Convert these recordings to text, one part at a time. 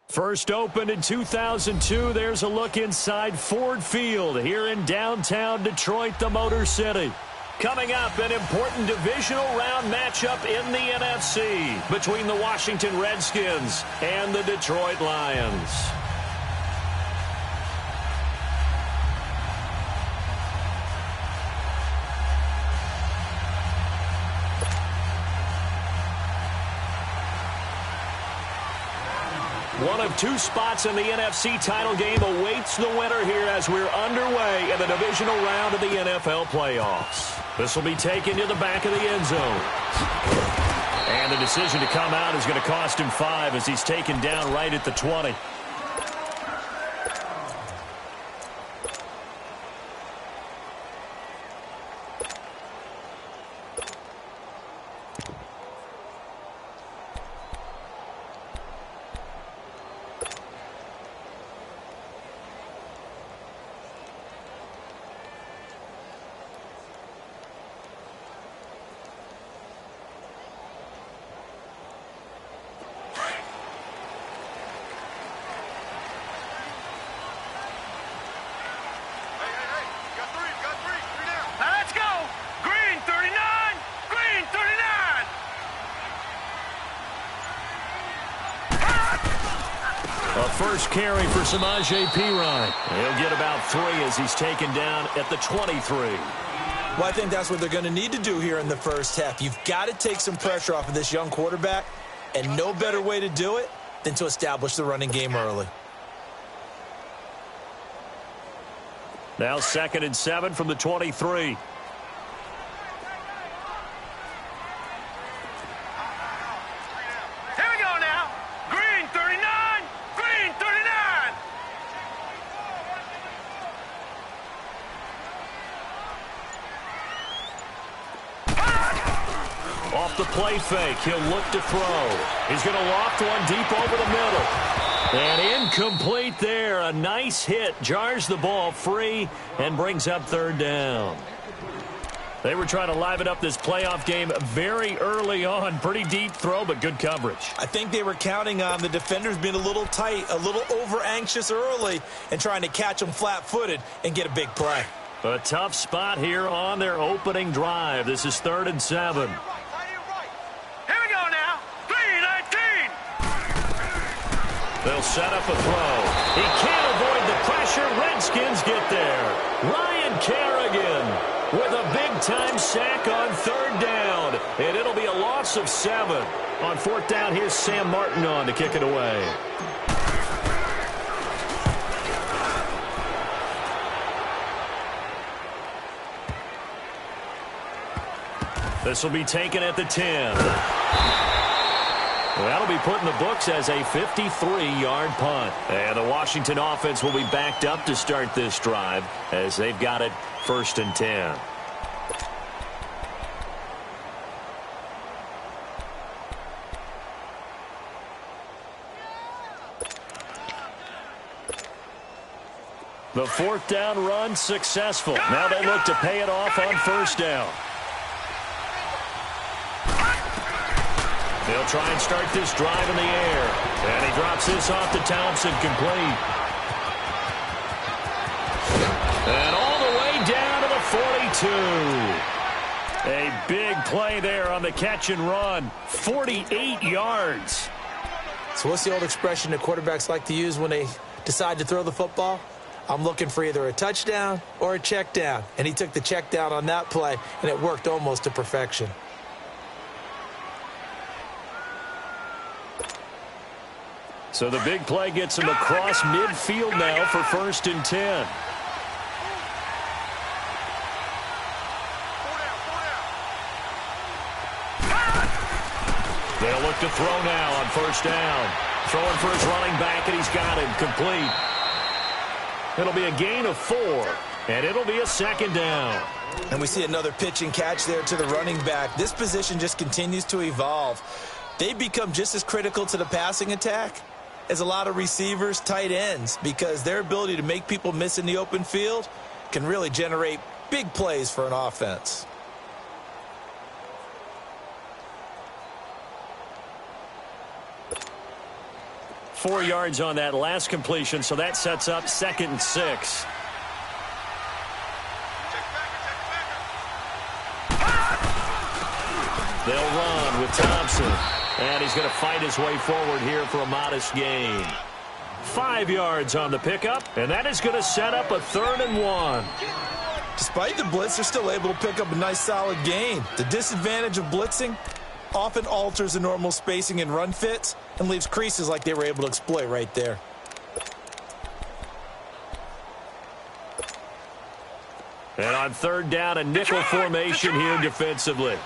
First opened in 2002, there's a look inside Ford Field here in downtown Detroit, the Motor City. Coming up, an important divisional round matchup in the NFC between the Washington Redskins and the Detroit Lions. One of two spots in the NFC title game awaits the winner here as we're underway in the divisional round of the NFL playoffs. This will be taken to the back of the end zone. And the decision to come out is going to cost him 5 as he's taken down right at the 20. First carry for Samaje Perine. He'll get about 3 as he's taken down at the 23. Well, I think that's what they're going to need to do here in the first half. You've got to take some pressure off of this young quarterback, and no better way to do it than to establish the running game early. Now 2nd and 7 from the 23. Off the play fake, he'll look to throw. He's going to loft one deep over the middle. And incomplete there. A nice hit. Jars the ball free and brings up 3rd down. They were trying to liven up this playoff game very early on. Pretty deep throw, but good coverage. I think they were counting on the defenders being a little tight, a little over-anxious early, and trying to catch them flat-footed and get a big play. A tough spot here on their opening drive. This is 3rd and 7. They'll set up a throw. He can't avoid the pressure. Redskins get there. Ryan Kerrigan with a big-time sack on 3rd down. And it'll be a loss of 7. On 4th down, here's Sam Martin on to kick it away. This will be taken at the 10. That'll be put in the books as a 53-yard punt. And the Washington offense will be backed up to start this drive as they've got it 1st and 10. The 4th down run successful. Now they look to pay it off on 1st down. They'll try and start this drive in the air. And he drops this off to Thompson, complete. And all the way down to the 42. A big play there on the catch and run. 48 yards. So what's the old expression that quarterbacks like to use when they decide to throw the football? I'm looking for either a touchdown or a check down. And he took the check down on that play, and it worked almost to perfection. So the big play gets him across midfield now for 1st and 10. They'll look to throw now on 1st down. Throwing for his running back, and he's got him complete. It'll be a gain of 4, and it'll be a 2nd down. And we see another pitch and catch there to the running back. This position just continues to evolve. They become just as critical to the passing attack as a lot of receivers, tight ends, because their ability to make people miss in the open field can really generate big plays for an offense. 4 yards on that last completion, so that sets up 2nd and 6. They'll run with Thompson, and he's going to fight his way forward here for a modest gain. 5 yards on the pickup, and that is going to set up a 3rd and 1. Despite the blitz, they're still able to pick up a nice, solid gain. The disadvantage of blitzing often alters the normal spacing and run fits and leaves creases like they were able to exploit right there. And on 3rd down, a nickel formation here defensively.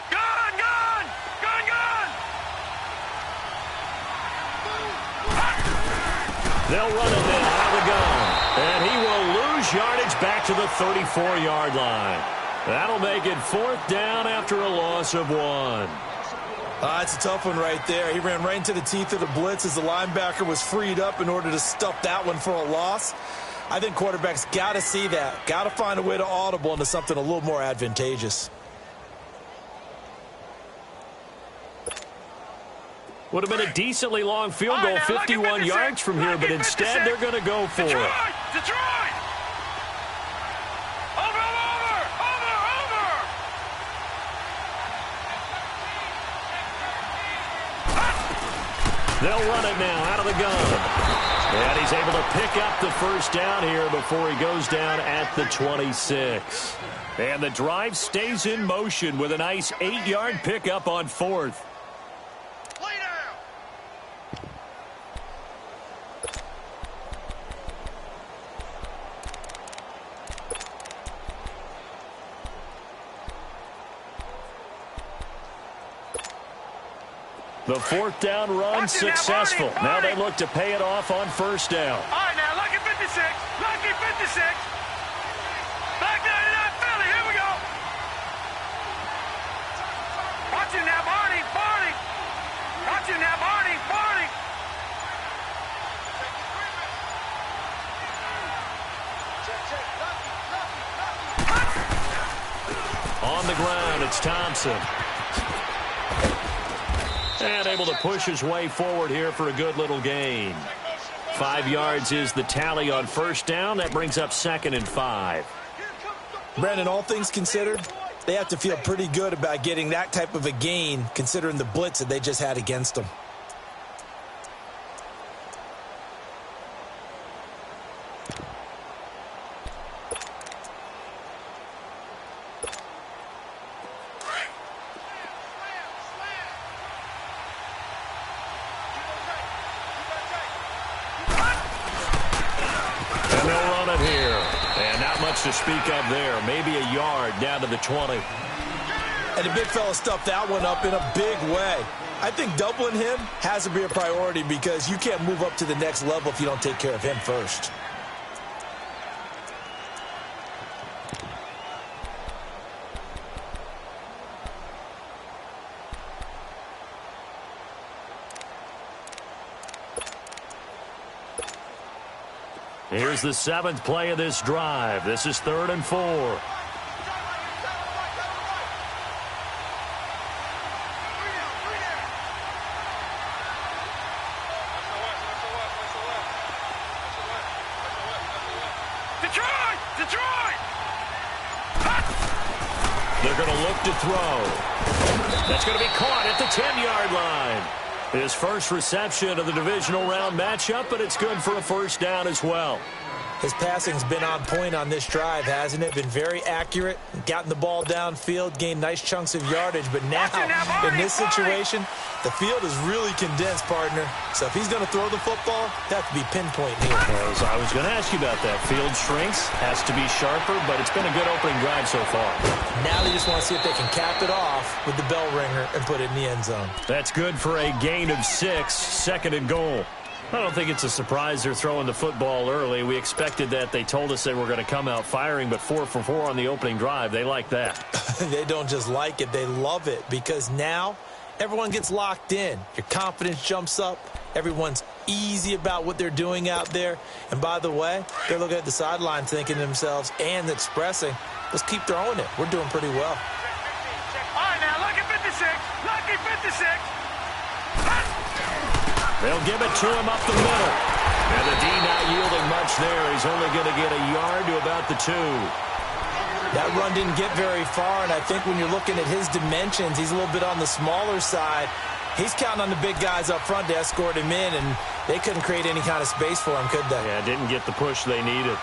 They'll run it now out of the gun. And he will lose yardage back to the 34-yard line. That'll make it 4th down after a loss of 1. It's a tough one right there. He ran right into the teeth of the blitz as the linebacker was freed up in order to stuff that one for a loss. I think quarterbacks got to see that. Got to find a way to audible into something a little more advantageous. Would have been a decently long field goal, 51 yards from here, but instead they're going to go for it. Detroit! Over! They'll run it now out of the gun. And he's able to pick up the 1st down here before he goes down at the 26. And the drive stays in motion with a nice 8-yard pickup on 4th. The 4th down run successful. Now they look to pay it off on 1st down. All right, now, lucky 56. Lucky 56. Back 99 Philly. Here we go. Watch it now, Barney. Watch it now, Barney. On the ground, it's Thompson. And able to push his way forward here for a good little gain. 5 yards is the tally on 1st down. That brings up 2nd and 5. Brandon, all things considered, they have to feel pretty good about getting that type of a gain considering the blitz that they just had against them. To speak of there, maybe a yard down to the 20. And the big fella stuffed that one up in a big way. I think doubling him has to be a priority because you can't move up to the next level if you don't take care of him first. Here's the 7th play of this drive. This is 3rd and 4. Detroit! They're going to look to throw. That's going to be caught at the 10-yard line. His first reception of the divisional round matchup, but it's good for a 1st down as well. His passing's been on point on this drive, hasn't it? Been very accurate, gotten the ball downfield, gained nice chunks of yardage. But now, in this situation, the field is really condensed, partner. So if he's going to throw the football, that have to be pinpoint here. As I was going to ask you about that. Field shrinks, has to be sharper, but it's been a good opening drive so far. Now they just want to see if they can cap it off with the bell ringer and put it in the end zone. That's good for a gain of 6, 2nd and goal. I don't think it's a surprise they're throwing the football early. We expected that. They told us they were going to come out firing, but 4 for 4 on the opening drive. They like that. They don't just like it. They love it because now everyone gets locked in. Your confidence jumps up. Everyone's easy about what they're doing out there. And by the way, they're looking at the sideline thinking to themselves and expressing, let's keep throwing it. We're doing pretty well. All right, now, lucky 56. Lucky 56. They'll give it to him up the middle. And the D not yielding much there. He's only going to get a yard to about the 2. That run didn't get very far, and I think when you're looking at his dimensions, he's a little bit on the smaller side. He's counting on the big guys up front to escort him in, and they couldn't create any kind of space for him, could they? Yeah, didn't get the push they needed.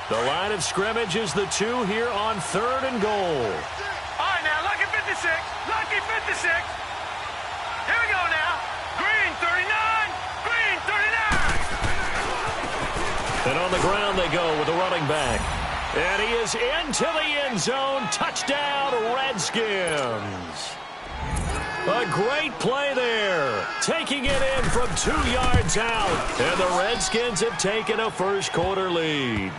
The line of scrimmage is the 2 here on 3rd and goal. All right, now, lucky 56. Lucky 56. Here we go now. Green 39. Green 39. And on the ground they go with the running back. And he is into the end zone. Touchdown, Redskins. A great play there. Taking it in from 2 yards out. And the Redskins have taken a first quarter lead.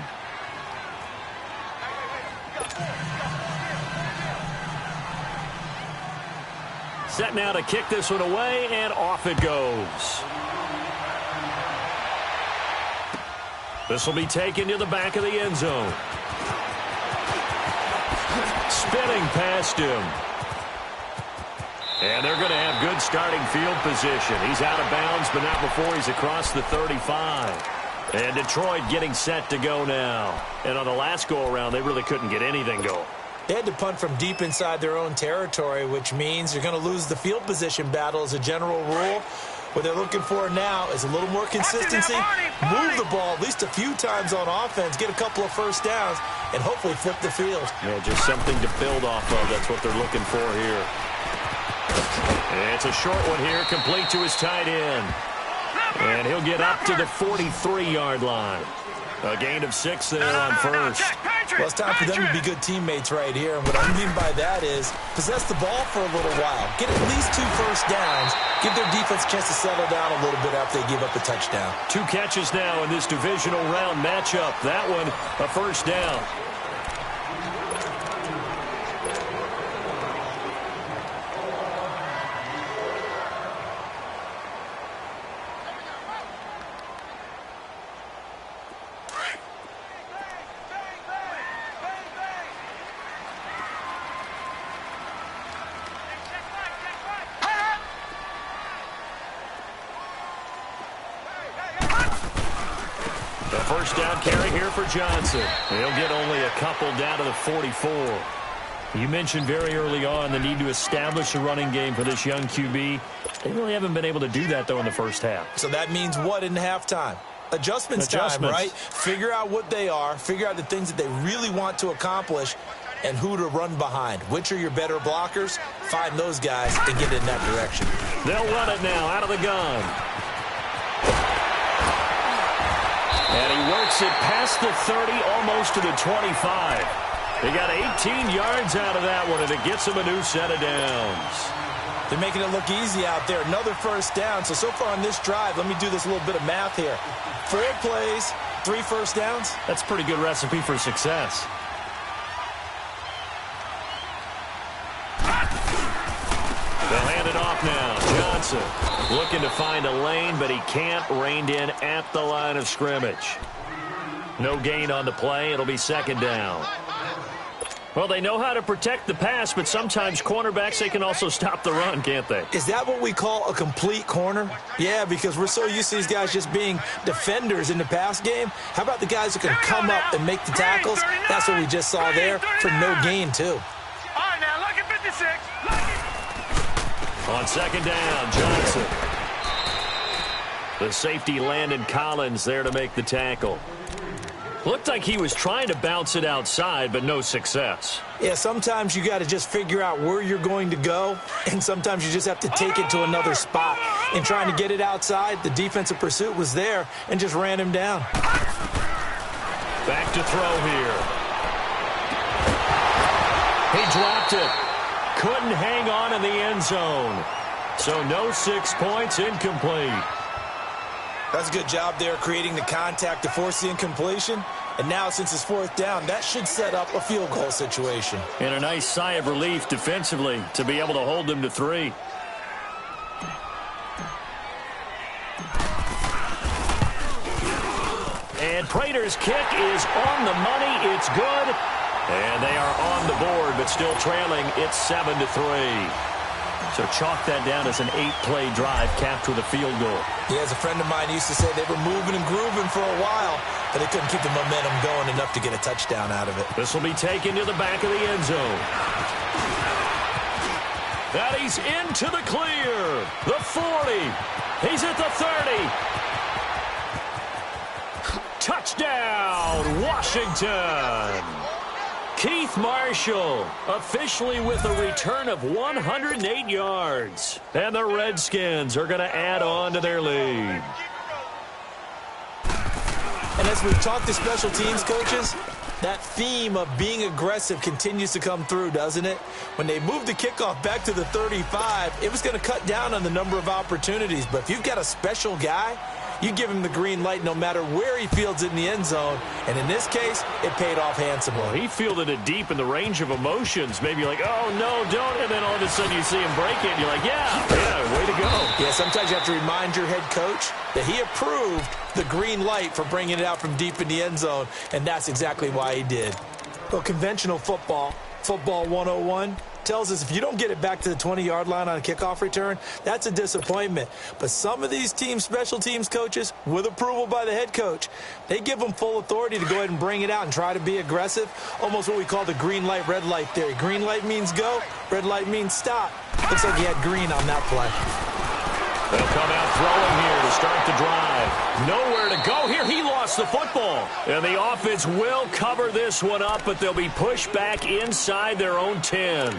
Set now to kick this one away, and off it goes. This will be taken to the back of the end zone. Spinning past him. And they're going to have good starting field position. He's out of bounds, but not before he's across the 35. And Detroit getting set to go now. And on the last go-around, they really couldn't get anything going. They had to punt from deep inside their own territory, which means you're going to lose the field position battle as a general rule. What they're looking for now is a little more consistency, move the ball at least a few times on offense, get a couple of first downs, and hopefully flip the field. Yeah, just something to build off of. That's what they're looking for here. And it's a short one here, complete to his tight end. And he'll get up to the 43-yard line. A gain of 6 there on first. Well, it's time for them to be good teammates right here. And what I mean by that is possess the ball for a little while. Get at least 2 first downs. Give their defense a chance to settle down a little bit after they give up a touchdown. 2 catches now in this divisional round matchup. That one, a first down. First down carry here for Johnson. He'll get only a couple down to the 44. You mentioned very early on the need to establish a running game for this young QB. They really haven't been able to do that, though, in the first half. So that means what in halftime? Adjustments time, right? Figure out what they are. Figure out the things that they really want to accomplish and who to run behind. Which are your better blockers? Find those guys and get in that direction. They'll run it now out of the gun. And he works it past the 30, almost to the 25. They got 18 yards out of that one, and it gets him a new set of downs. They're making it look easy out there. Another first down. So far on this drive, let me do this little bit of math here. 4 plays, 3 first downs. That's a pretty good recipe for success. They'll hand it off now. Johnson looking to find a lane, but he can't. Reined in at the line of scrimmage. No gain on the play. It'll be second down. Well, they know how to protect the pass, but sometimes cornerbacks, they can also stop the run, can't they? Is that what we call a complete corner? Yeah, because we're so used to these guys just being defenders in the pass game. How about the guys who can come up and make the tackles? That's what we just saw there for no gain, too. All right, now, lucky 56. On second down, Johnson. The safety Landon Collins there to make the tackle. Looked like he was trying to bounce it outside, but no success. Yeah, sometimes you got to just figure out where you're going to go, and sometimes you just have to take it to another spot. In trying to get it outside, the defensive pursuit was there and just ran him down. Back to throw here. He dropped it. Couldn't hang on in the end zone. So no 6 points, incomplete. That's a good job there creating the contact to force the incompletion. And now, since it's 4th down, that should set up a field goal situation. And a nice sigh of relief defensively to be able to hold them to 3. And Prater's kick is on the money. It's good. And they are on the board, but still trailing. It's 7-3. So chalk that down as an 8-play drive capped with a field goal. Yeah, as a friend of mine used to say, they were moving and grooving for a while, but they couldn't keep the momentum going enough to get a touchdown out of it. This will be taken to the back of the end zone. That he's into the clear. The 40. He's at the 30. Touchdown, Washington. Keith Marshall officially with a return of 108 yards. And the Redskins are going to add on to their lead. And as we've talked to special teams coaches, that theme of being aggressive continues to come through, doesn't it? When they moved the kickoff back to the 35, it was going to cut down on the number of opportunities. But if you've got a special guy, you give him the green light no matter where he fields it in the end zone. And in this case, it paid off handsomely. Well, he fielded it deep in the range of emotions. Maybe like, oh, no, don't. And then all of a sudden you see him break it, and you're like, yeah, way to go. Yeah, sometimes you have to remind your head coach that he approved the green light for bringing it out from deep in the end zone, and that's exactly why he did. Well, conventional football 101, tells us if you don't get it back to the 20-yard line on a kickoff return, that's a disappointment. But some of these teams, special teams coaches, with approval by the head coach, they give them full authority to go ahead and bring it out and try to be aggressive, almost what we call the green light, red light theory. Green light means go, red light means stop. Looks like he had green on that play. They'll come out throwing here to start the drive. Nowhere to go here. He lost the football. And the offense will cover this one up, but they'll be pushed back inside their own 10.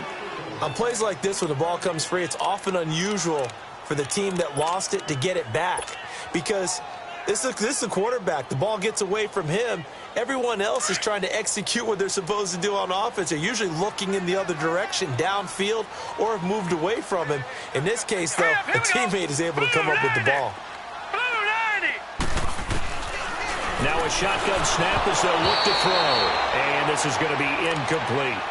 On plays like this where the ball comes free, it's often unusual for the team that lost it to get it back. Because this is the quarterback. The ball gets away from him. Everyone else is trying to execute what they're supposed to do on offense. They're usually looking in the other direction, downfield, or have moved away from him. In this case, though, the teammate is able to come up with the ball. Now a shotgun snap as they'll look to throw. And this is going to be incomplete.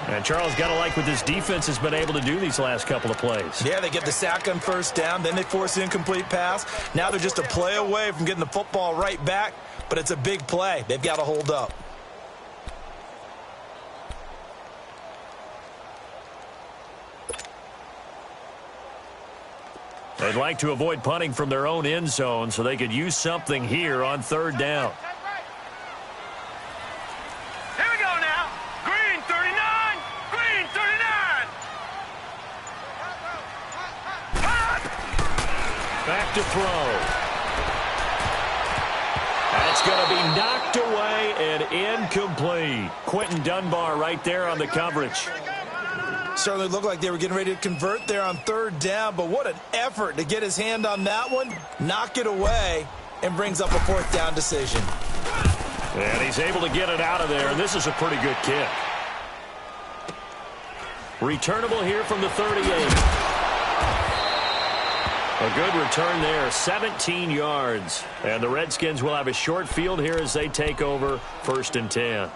And Charles, got to like what this defense has been able to do these last couple of plays. Yeah, they get the sack on first down, then they force the incomplete pass. Now they're just a play away from getting the football right back, but it's a big play. They've got to hold up. They'd like to avoid punting from their own end zone so they could use something here on third down. Here we go now. Green 39. Green 39. Back to throw. That's going to be knocked away and incomplete. Quentin Dunbar right there on the coverage. Certainly looked like they were getting ready to convert there on third down, but what an effort to get his hand on that one, knock it away, and brings up a fourth down decision. And he's able to get it out of there, and this is a pretty good kick. Returnable here from the 38. A good return there, 17 yards. And the Redskins will have a short field here as they take over 1st and 10.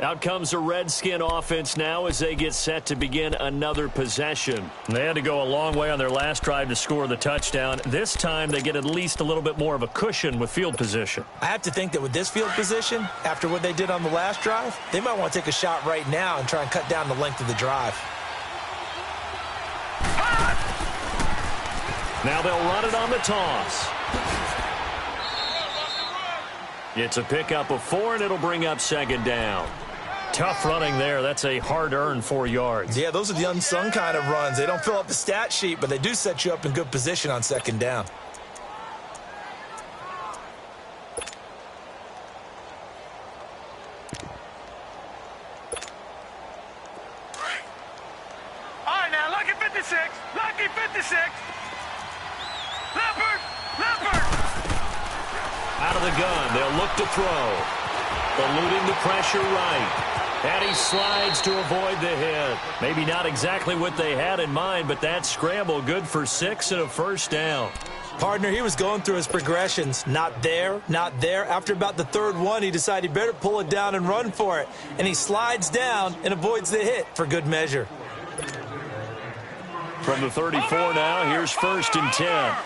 Out comes the Redskin offense now as they get set to begin another possession. They had to go a long way on their last drive to score the touchdown. This time they get at least a little bit more of a cushion with field position. I have to think that with this field position, after what they did on the last drive, they might want to take a shot right now and try and cut down the length of the drive. Now they'll run it on the toss. It's a pickup of 4, and it'll bring up 2nd down. Tough running there. That's a hard-earned 4 yards. Yeah, those are the unsung kind of runs. They don't fill up the stat sheet, but they do set you up in good position on 2nd down. All right, now, lucky 56. Lucky 56. Leopard. Leopard. Out of the gun, they'll look to throw. Eluding the pressure right. And he slides to avoid the hit. Maybe not exactly what they had in mind, but that scramble good for 6 and a 1st down. Partner, he was going through his progressions. Not there, not there. After about the 3rd one, he decided he better pull it down and run for it. And he slides down and avoids the hit for good measure. From the 34 now, here's 1st and 10.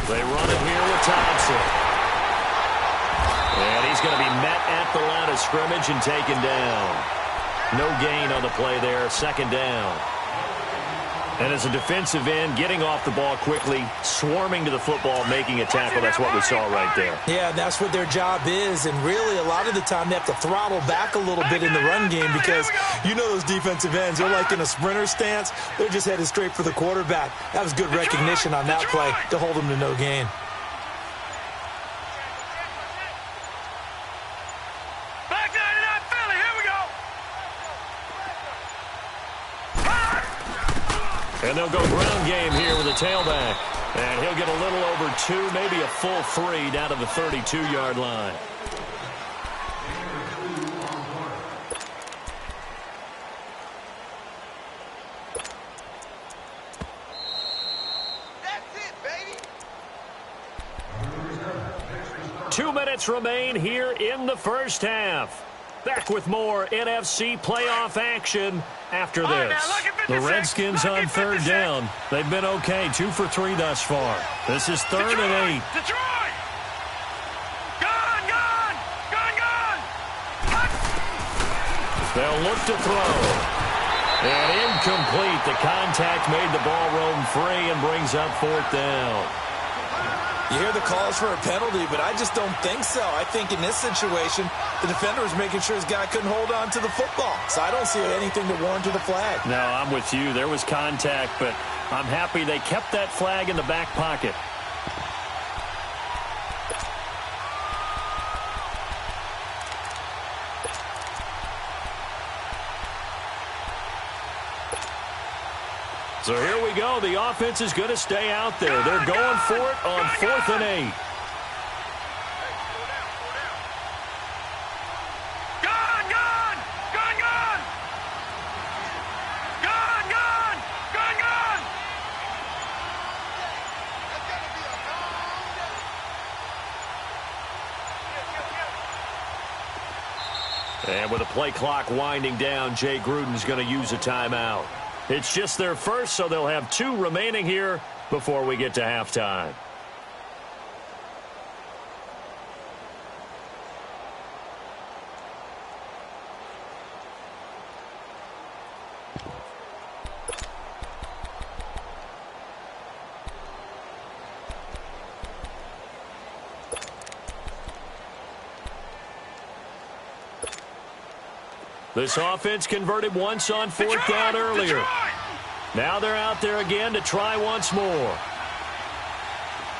They run it here with Thompson. And he's going to be met at the line of scrimmage and taken down. No gain on the play there, second down. And as a defensive end, getting off the ball quickly, swarming to the football, making a tackle, that's what we saw right there. Yeah, that's what their job is, and really a lot of the time they have to throttle back a little bit in the run game because you know those defensive ends, they're like in a sprinter stance. They're just headed straight for the quarterback. That was good recognition on that play to hold them to no gain. And they'll go ground game here with a tailback. And he'll get a little over 2, maybe a full 3 down to the 32-yard line. That's it, baby. 2 minutes remain here in the first half. Back with more NFC playoff action after this. The Redskins on third down. They've been okay, 2 for 3 thus far. This is third and 8. Detroit! Gone! They'll look to throw. And incomplete. The contact made the ball roam free and brings up fourth down. You hear the calls for a penalty, but I just don't think so. I think in this situation, the defender was making sure his guy couldn't hold on to the football. So I don't see anything to warrant the flag. No, I'm with you. There was contact, but I'm happy they kept that flag in the back pocket. So here we go. The offense is going to stay out there. They're going for it on 4th and 8. And with the play clock winding down, Jay Gruden's going to use a timeout. It's just their first, so they'll have 2 remaining here before we get to halftime. This offense converted once on 4th down earlier. Now they're out there again to try once more.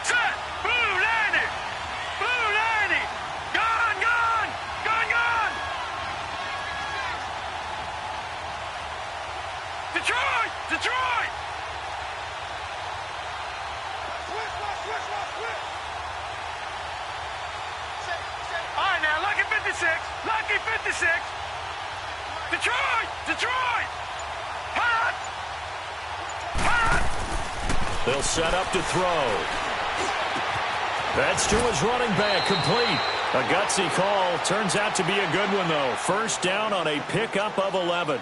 Set! Blue landing! Blue landing! Gone! Detroit! All right, now, lucky 56! Lucky 56! Detroit! Hot! They'll set up to throw. That's to his running back, complete. A gutsy call. Turns out to be a good one, though. First down on a pickup of 11.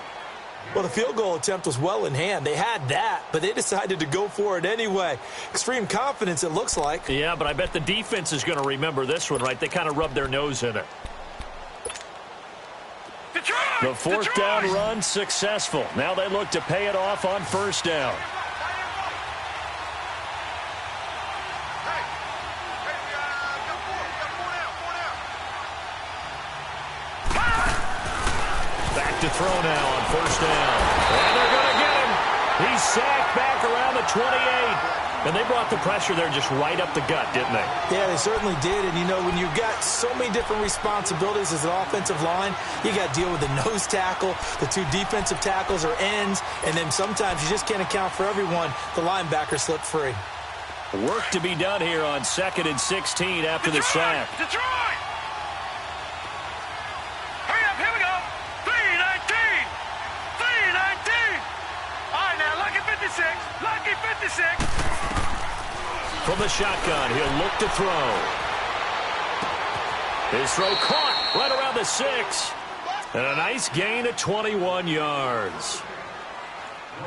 Well, the field goal attempt was well in hand. They had that, but they decided to go for it anyway. Extreme confidence, it looks like. Yeah, but I bet the defense is going to remember this one, right? They kind of rubbed their nose in it. The 4th down run successful. Now they look to pay it off on 1st down. Back to throw now on 1st down. And they're going to get him. He's sacked back around the 28. And they brought the pressure there just right up the gut, didn't they? Yeah, they certainly did. And, you know, when you've got so many different responsibilities as an offensive line, you got to deal with the nose tackle, the 2 defensive tackles or ends, and then sometimes you just can't account for everyone. The linebacker slipped free. Work to be done here on 2nd and 16 after the sack. Detroit! Hurry up, here we go. 3-19. 3-19. All right, now, lucky 56. Lucky 56. From the shotgun, he'll look to throw. His throw caught right around the 6. And a nice gain of 21 yards.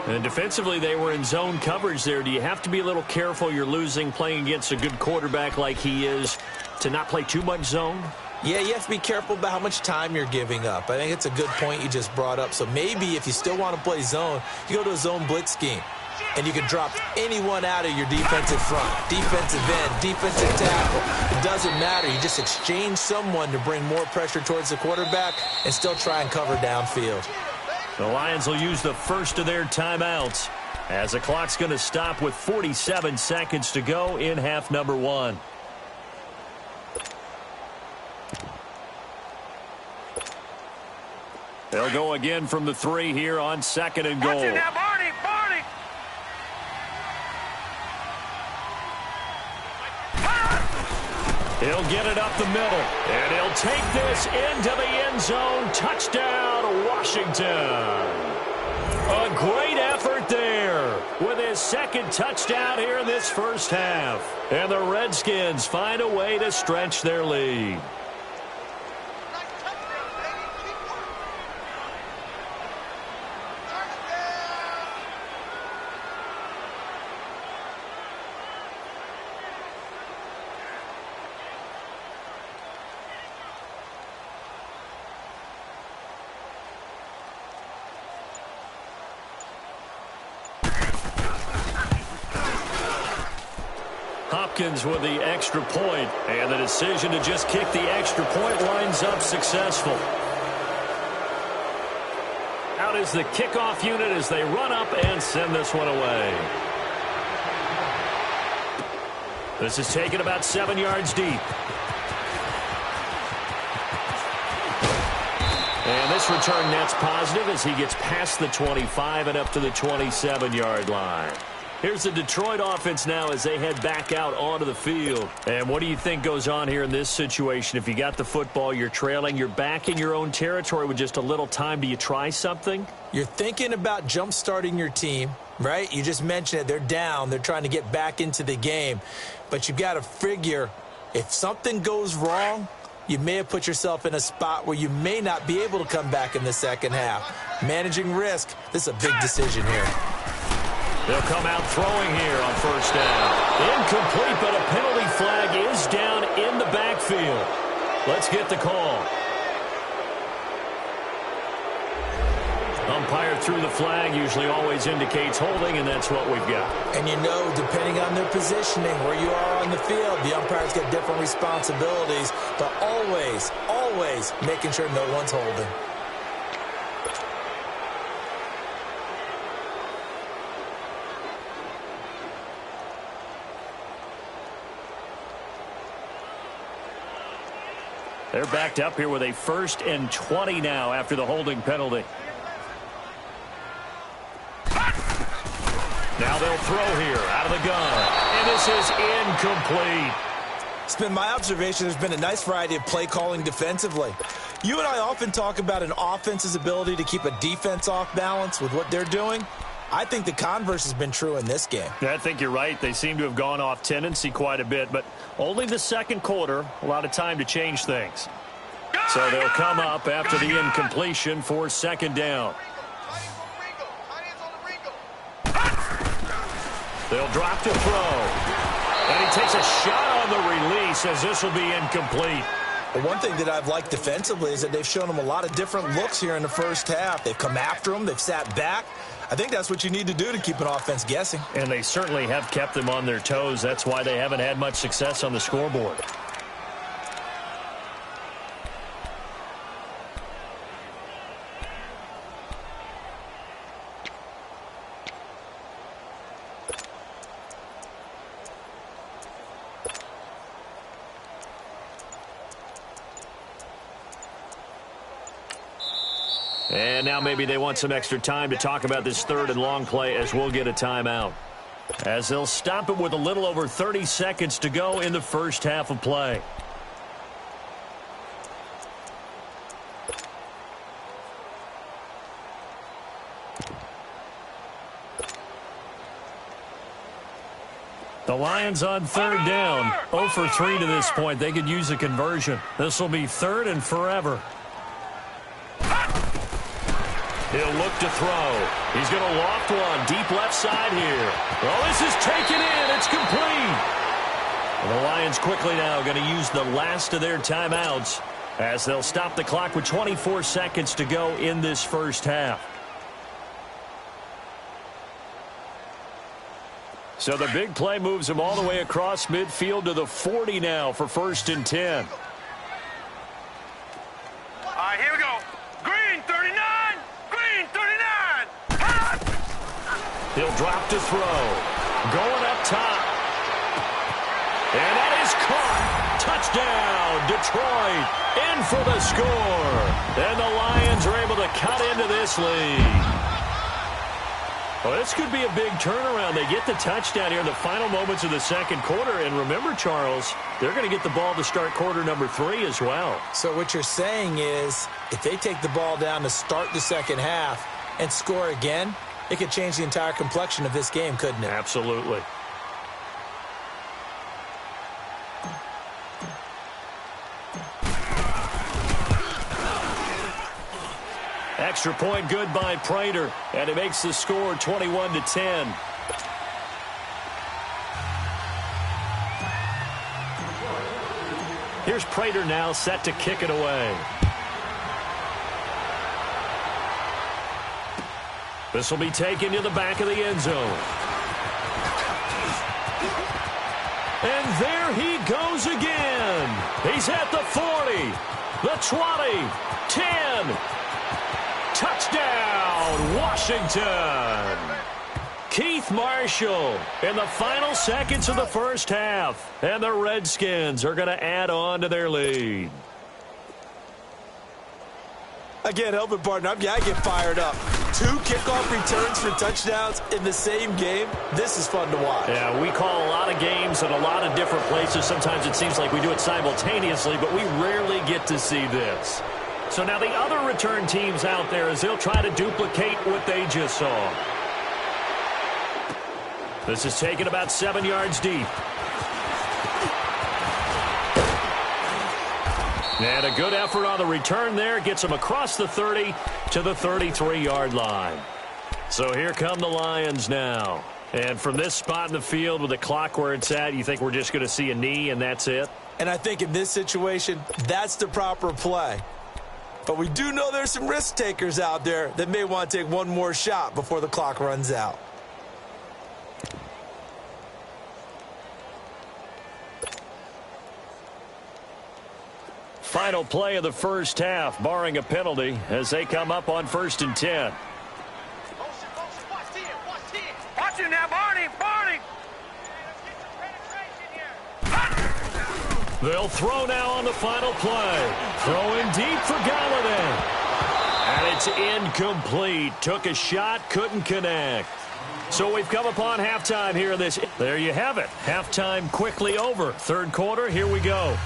And defensively, they were in zone coverage there. Do you have to be a little careful? You're losing playing against a good quarterback like he is to not play too much zone? Yeah, you have to be careful about how much time you're giving up. I think it's a good point you just brought up. So maybe if you still want to play zone, you go to a zone blitz scheme. And you can drop anyone out of your defensive front, defensive end, defensive tackle. It doesn't matter. You just exchange someone to bring more pressure towards the quarterback and still try and cover downfield. The Lions will use the first of their timeouts as the clock's going to stop with 47 seconds to go in half number 1. They'll go again from the 3 here on 2nd and goal. Watch it now, Barney, Barney. He'll get it up the middle, and he'll take this into the end zone. Touchdown, Washington. A great effort there with his second touchdown here in this first half. And the Redskins find a way to stretch their lead. Hopkins with the extra point, and the decision to just kick the extra point winds up successful. Out is the kickoff unit as they run up and send this one away. This is taken about 7 yards deep. And this return net's positive as he gets past the 25 and up to the 27-yard line. Here's the Detroit offense now as they head back out onto the field. And what do you think goes on here in this situation? If you got the football, you're trailing, you're back in your own territory with just a little time. Do you try something? You're thinking about jump-starting your team, right? You just mentioned it. They're down. They're trying to get back into the game. But you've got to figure if something goes wrong, you may have put yourself in a spot where you may not be able to come back in the second half. Managing risk, this is a big decision here. They'll come out throwing here on first down. Incomplete, but a penalty flag is down in the backfield. Let's get the call. Umpire threw the flag, usually always indicates holding, and that's what we've got. And you know, depending on their positioning, where you are on the field, the umpire's got different responsibilities, but always, always making sure no one's holding. They're backed up here with a 1st and 20 now after the holding penalty. Now they'll throw here out of the gun. And this is incomplete. It's been my observation there's been a nice variety of play calling defensively. You and I often talk about an offense's ability to keep a defense off balance with what they're doing. I think the converse has been true in this game. I think you're right. They seem to have gone off tendency quite a bit, but only the second quarter, a lot of time to change things. So they'll come up after the incompletion for 2nd down. They'll drop to throw. And he takes a shot on the release as this will be incomplete. Well, one thing that I've liked defensively is that they've shown them a lot of different looks here in the first half. They've come after them. They've sat back. I think that's what you need to do to keep an offense guessing. And they certainly have kept them on their toes. That's why they haven't had much success on the scoreboard. And now maybe they want some extra time to talk about this 3rd and long play as we'll get a timeout. As they'll stop it with a little over 30 seconds to go in the first half of play. The Lions on 3rd down. 0 for 3 to this point. They could use a conversion. This will be 3rd and forever. He'll look to throw. He's going to loft one deep left side here. Oh, this is taken in. It's complete. And the Lions quickly now going to use the last of their timeouts as they'll stop the clock with 24 seconds to go in this first half. So the big play moves him all the way across midfield to the 40 now for 1st and 10. All right, here we go. Green, 39. Green, 39. Hot. He'll drop to throw. Going up top. And that is caught. Touchdown, Detroit. In for the score. And the Lions are able to cut into this lead. Well, this could be a big turnaround. They get the touchdown here in the final moments of the second quarter. And remember, Charles, they're going to get the ball to start quarter number 3 as well. So what you're saying is if they take the ball down to start the second half and score again, it could change the entire complexion of this game, couldn't it? Absolutely. Extra point good by Prater, and it makes the score 21-10. Here's Prater now set to kick it away. This will be taken to the back of the end zone. And there he goes again. He's at the 40, the 20, 10. Touchdown, Washington. Keith Marshall in the final seconds of the first half. And the Redskins are going to add on to their lead. I can't help it, partner. I get fired up. 2 kickoff returns for touchdowns in the same game. This is fun to watch. Yeah, we call a lot of games in a lot of different places. Sometimes it seems like we do it simultaneously, but we rarely get to see this. So now the other return teams out there as they'll try to duplicate what they just saw. This is taken about 7 yards deep. And a good effort on the return there. Gets him across the 30 to the 33-yard line. So here come the Lions now. And from this spot in the field with the clock where it's at, you think we're just going to see a knee and that's it? And I think in this situation, that's the proper play. But we do know there's some risk takers out there that may want to take one more shot before the clock runs out. Final play of the first half, barring a penalty, as they come up on 1st and 10. Watch it now, Barney. Barney. They'll throw now on the final play. Throwing deep for Galladay. And it's incomplete. Took a shot, couldn't connect. So we've come upon halftime here in this. There you have it. Halftime quickly over. Third quarter, here we go.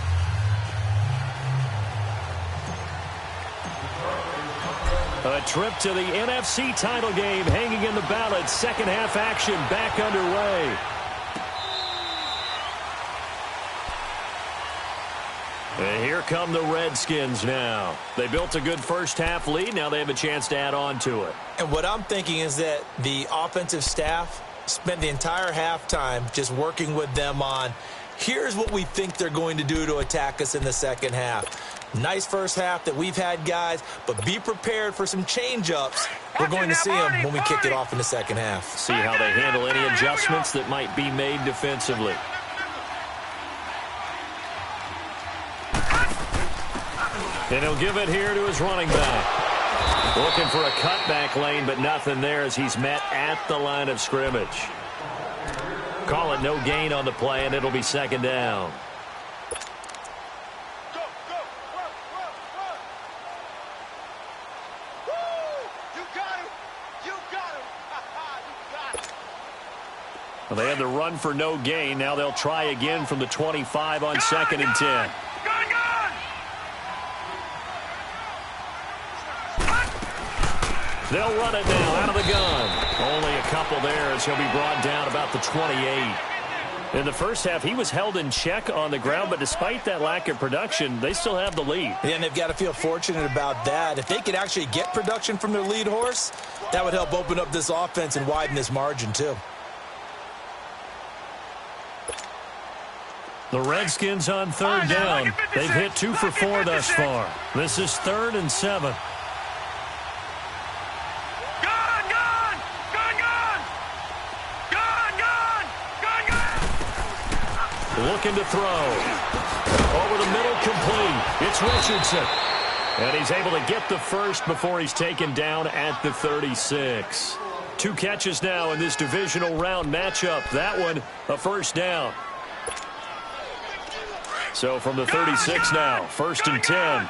A trip to the NFC title game hanging in the balance. Second half action back underway. And here come the Redskins now. They built a good first half lead. Now they have a chance to add on to it. And what I'm thinking is that the offensive staff spent the entire halftime just working with them on, here's what we think they're going to do to attack us in the second half. Nice first half that we've had, guys, but be prepared for some change-ups. We're going to see them when we kick it off in the second half. See how they handle any adjustments that might be made defensively. And he'll give it here to his running back. Looking for a cutback lane, but nothing there as he's met at the line of scrimmage. Call it no gain on the play, and it'll be second down. Well, they had the run for no gain. Now they'll try again from the 25 on 2nd and 10. They'll run it now out of the gun. Only a couple there as he'll be brought down about the 28. In the first half, he was held in check on the ground, but despite that lack of production, they still have the lead. Yeah, and they've got to feel fortunate about that. If they could actually get production from their lead horse, that would help open up this offense and widen this margin, too. The Redskins on third down. They've hit 2 for 4 thus far. This is 3rd and 7. Looking to throw. Over the middle, complete. It's Richardson. And he's able to get the first before he's taken down at the 36. 2 catches now in this divisional round matchup. That one, a first down. So from the 36 now, 1st and 10.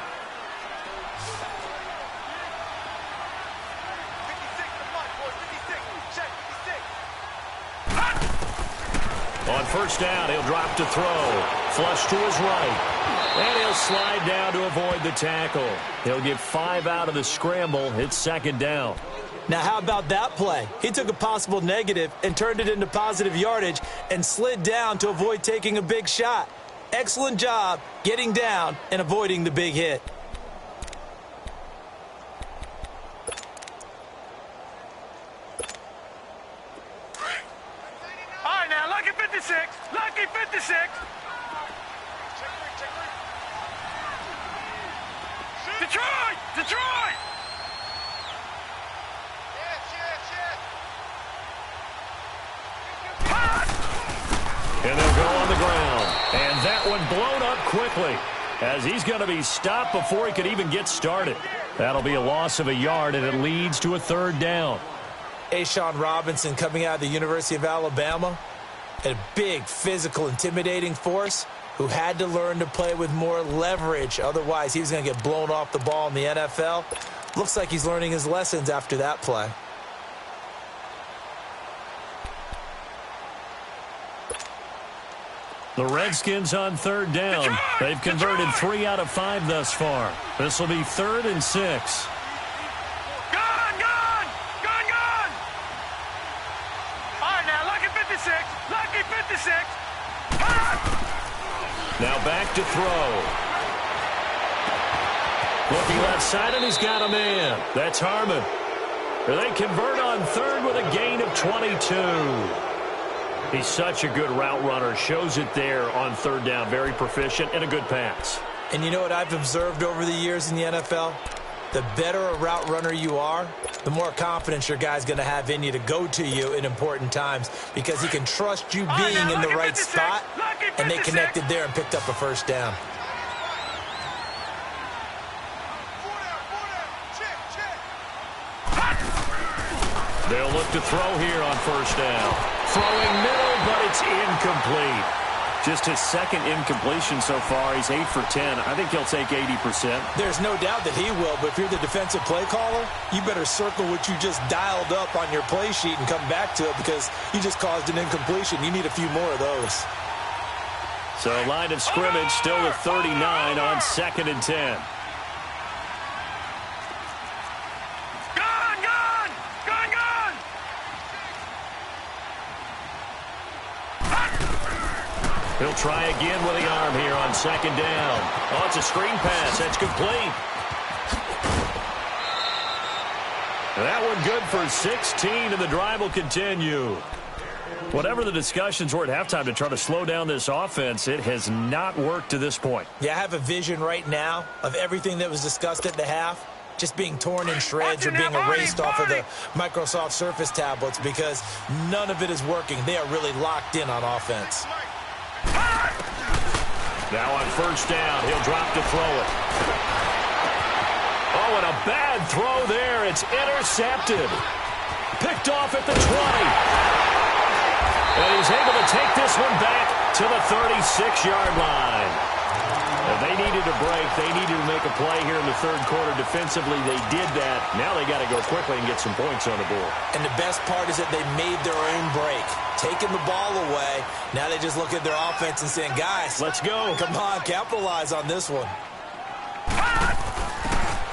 On first down, he'll drop to throw. Flush to his right. And he'll slide down to avoid the tackle. He'll get 5 out of the scramble. It's 2nd down. Now, how about that play? He took a possible negative and turned it into positive yardage and slid down to avoid taking a big shot. Excellent job getting down and avoiding the big hit. All right, now, lucky 56. Lucky 56. Detroit! Detroit! And they'll go on the ground. And that one blown up quickly as he's going to be stopped before he could even get started. That'll be a loss of a yard, and it leads to a 3rd down. Ashawn Robinson coming out of the University of Alabama, a big, physical, intimidating force who had to learn to play with more leverage. Otherwise, he was going to get blown off the ball in the NFL. Looks like he's learning his lessons after that play. The Redskins on 3rd down. They've converted 3 out of 5 thus far. This will be 3rd and 6. Lucky 56. Now back to throw. Looking left side, and he's got a man. That's Harmon. They convert on 3rd with a gain of 22. He's such a good route runner. Shows it there on 3rd down. Very proficient and a good pass. And you know what I've observed over the years in the NFL? The better a route runner you are, the more confidence your guy's going to have in you to go to you in important times because he can trust you being in the right spot, and they connected there and picked up a first down. They'll look to throw here on first down. Throwing middle, but it's incomplete. Just his 2nd incompletion so far. He's 8 for 10. I think he'll take 80%. There's no doubt that he will, but if you're the defensive play caller, you better circle what you just dialed up on your play sheet and come back to it because you just caused an incompletion. You need a few more of those. So line of scrimmage still at 39 on 2nd and 10. He'll try again with the arm here on 2nd down. Oh, it's a screen pass. That's complete. That one good for 16, and the drive will continue. Whatever the discussions were at halftime to try to slow down this offense, it has not worked to this point. Yeah, I have a vision right now of everything that was discussed at the half just being torn in shreds or being erased off of the Microsoft Surface tablets because none of it is working. They are really locked in on offense. Now on first down, he'll drop to throw it. Oh, and a bad throw there. It's intercepted. Picked off at the 20. And he's able to take this one back to the 36-yard line. And they needed a break. They needed to make a play here in the 3rd quarter defensively. They did that. Now they got to go quickly and get some points on the board. And the best part is that they made their own break. Taking the ball away. Now they just look at their offense and saying, guys, let's go. Come on, capitalize on this one.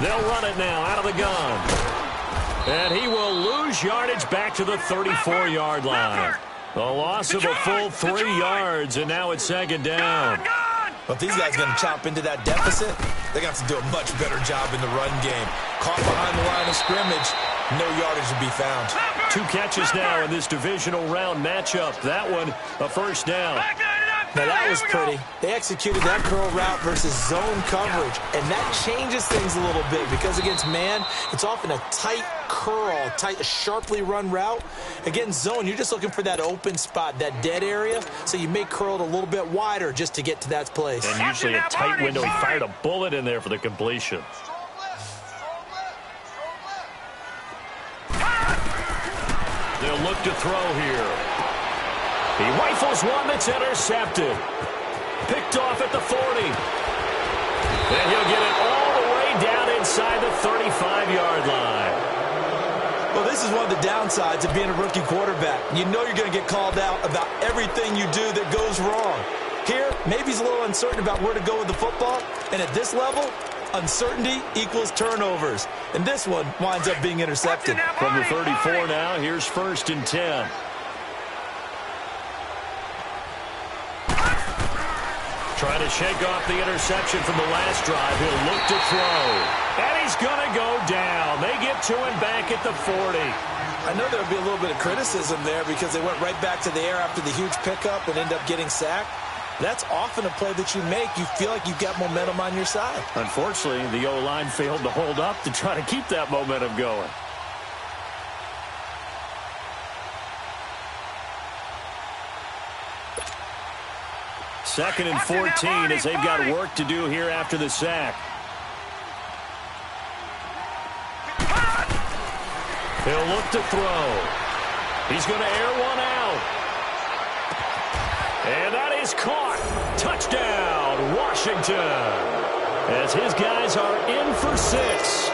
They'll run it now out of the gun. And he will lose yardage back to the 34-yard line. A loss of a full 3 yards, and now it's second down. Well, if these guys are going to chop into that deficit, they're going to have to do a much better job in the run game. Caught behind the line of scrimmage, no yardage to be found. 2 catches now in this divisional round matchup. That one, a first down. Now, that was pretty. They executed that curl route versus zone coverage, and that changes things a little bit because against man, it's often a tight curl, tight, sharply run route. Against zone, you're just looking for that open spot, that dead area, so you may curl it a little bit wider just to get to that place. And usually a tight window. He fired a bullet in there for the completion. They'll look to throw here. He rifles one that's intercepted. Picked off at the 40. And he'll get it all the way down inside the 35-yard line. Well, this is one of the downsides of being a rookie quarterback. You know you're going to get called out about everything you do that goes wrong. Here, maybe he's a little uncertain about where to go with the football. And at this level, uncertainty equals turnovers. And this one winds up being intercepted. From the 34 now, here's 1st and 10. Trying to shake off the interception from the last drive. He'll look to throw. And he's going to go down. They get to him back at the 40. I know there'll be a little bit of criticism there because they went right back to the air after the huge pickup and end up getting sacked. That's often a play that you make. You feel like you've got momentum on your side. Unfortunately, the O-line failed to hold up to try to keep that momentum going. Second and 14 as they've got work to do here after the sack. He'll look to throw. He's going to air one out. And that is caught. Touchdown, Washington. As his guys are in for 6.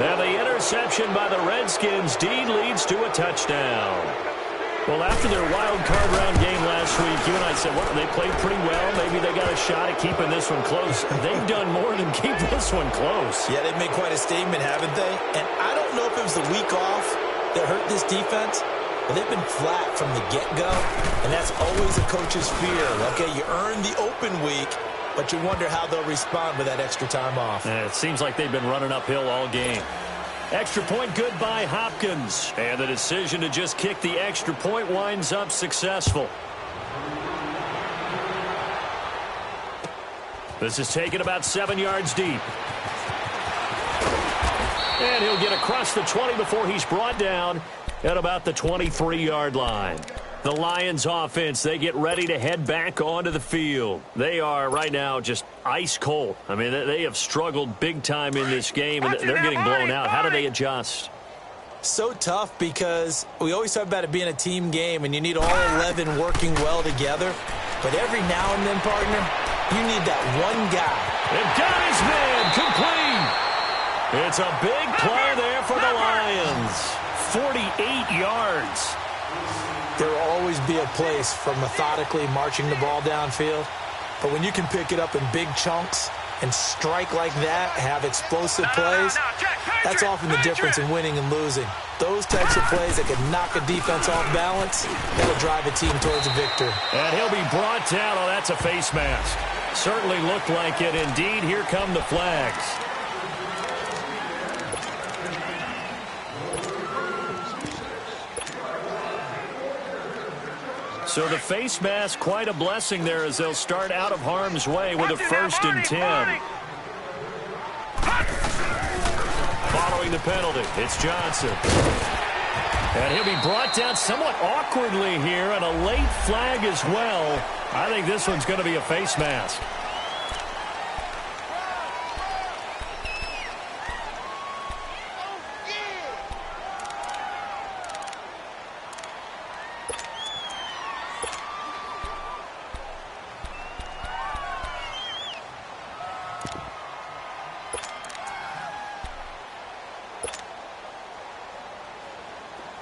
And the interception by the Redskins deed leads to a touchdown. Well, after their wild card round game last week, you and I said, well, they played pretty well. Maybe they got a shot at keeping this one close. They've done more than keep this one close. Yeah, they've made quite a statement, haven't they? And I don't know if it was the week off that hurt this defense, but they've been flat from the get-go, and that's always a coach's fear. Okay, you earn the open week, but you wonder how they'll respond with that extra time off. It seems like they've been running uphill all game. Extra point good by Hopkins. And the decision to just kick the extra point winds up successful. This is taken about 7 yards deep. And he'll get across the 20 before he's brought down at about the 23-yard line. The Lions offense, they get ready to head back onto the field. They are right now just ice cold. I mean, they have struggled big time in this game, and they're getting blown out. How do they adjust? So tough because we always talk about it being a team game, and you need all 11 working well together. But every now and then, partner, you need that one guy. And got his man complete. It's a big play there for the Lions. 48 yards. There will always be a place for methodically marching the ball downfield. But when you can pick it up in big chunks and strike like that, have explosive plays, that's often the difference in winning and losing. Those types of plays that can knock a defense off balance, that'll drive a team towards a victory. And he'll be brought down. Oh, that's a face mask. Certainly looked like it. Indeed, here come the flags. So the face mask, quite a blessing there as they'll start out of harm's way with a 1st and 10. Following the penalty, it's Johnson. And he'll be brought down somewhat awkwardly here, and a late flag as well. I think this one's going to be a face mask.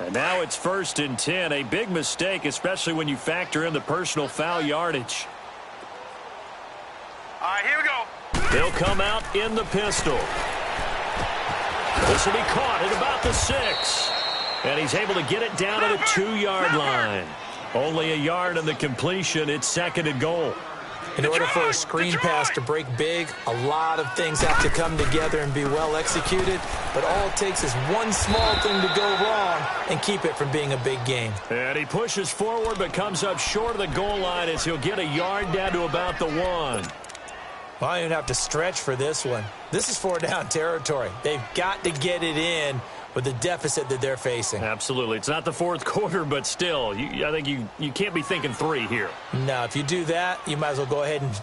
And now it's 1st and 10. A big mistake, especially when you factor in the personal foul yardage. All right, here we go. They'll come out in the pistol. This will be caught at about the 6. And he's able to get it down to the 2-yard line. Only a yard on the completion. It's 2nd and goal. In order for a screen pass to break big, a lot of things have to come together and be well executed. But all it takes is one small thing to go wrong and keep it from being a big game. And he pushes forward but comes up short of the goal line as he'll get a yard down to about the 1. Well, I don't even have to stretch for this one. This is 4-down territory. They've got to get it in with the deficit that they're facing. Absolutely. It's not the 4th quarter, but still, I think you can't be thinking 3 here. No, if you do that, you might as well go ahead and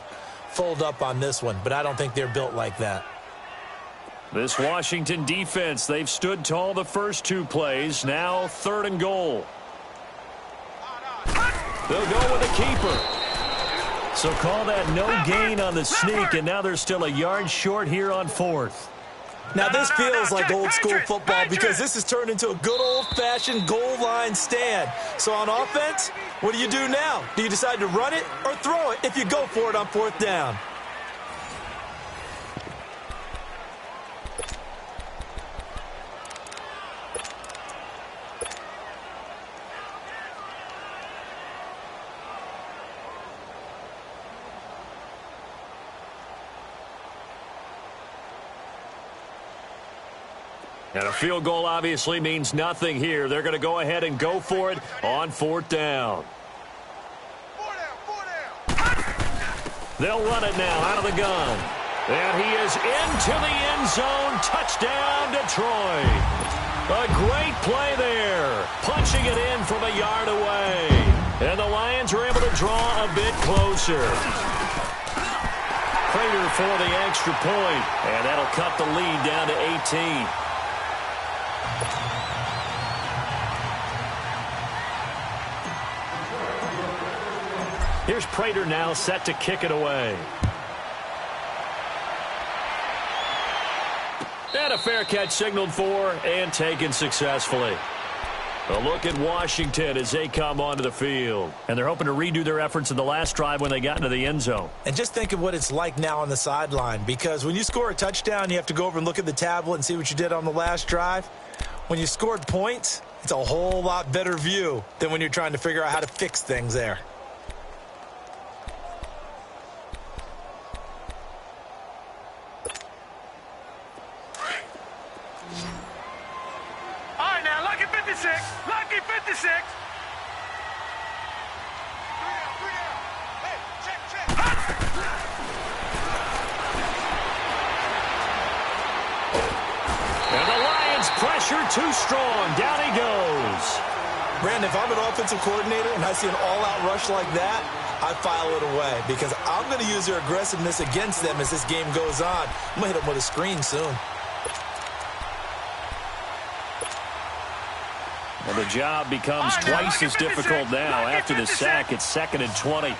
fold up on this one. But I don't think they're built like that. This Washington defense, they've stood tall the first 2 plays. Now 3rd and goal. They'll go with the keeper. So call that no gain on the sneak, and now they're still a yard short here on 4th. Now, this feels like old school football because this has turned into a good old-fashioned goal line stand. So on offense, what do you do now? Do you decide to run it or throw it if you go for it on 4th down? And a field goal obviously means nothing here. They're going to go ahead and go for it on 4th down. They'll run it now out of the gun. And he is into the end zone. Touchdown, Detroit. A great play there. Punching it in from a yard away. And the Lions are able to draw a bit closer. Prater for the extra point. And that'll cut the lead down to 18. Here's Prater now set to kick it away. And a fair catch signaled for and taken successfully. A look at Washington as they come onto the field. And they're hoping to redo their efforts in the last drive when they got into the end zone. And just think of what it's like now on the sideline, because when you score a touchdown, you have to go over and look at the tablet and see what you did on the last drive. When you scored points, it's a whole lot better view than when you're trying to figure out how to fix things there. All right, now, lucky 56. Lucky 56. Hey, check. And the Lions pressure too strong. Down he goes. Brandon, if I'm an offensive coordinator and I see an all-out rush like that, I file it away because I'm going to use their aggressiveness against them as this game goes on. I'm going to hit them with a screen soon. Well, the job becomes twice as difficult now. After the sack, it's 2nd and 20.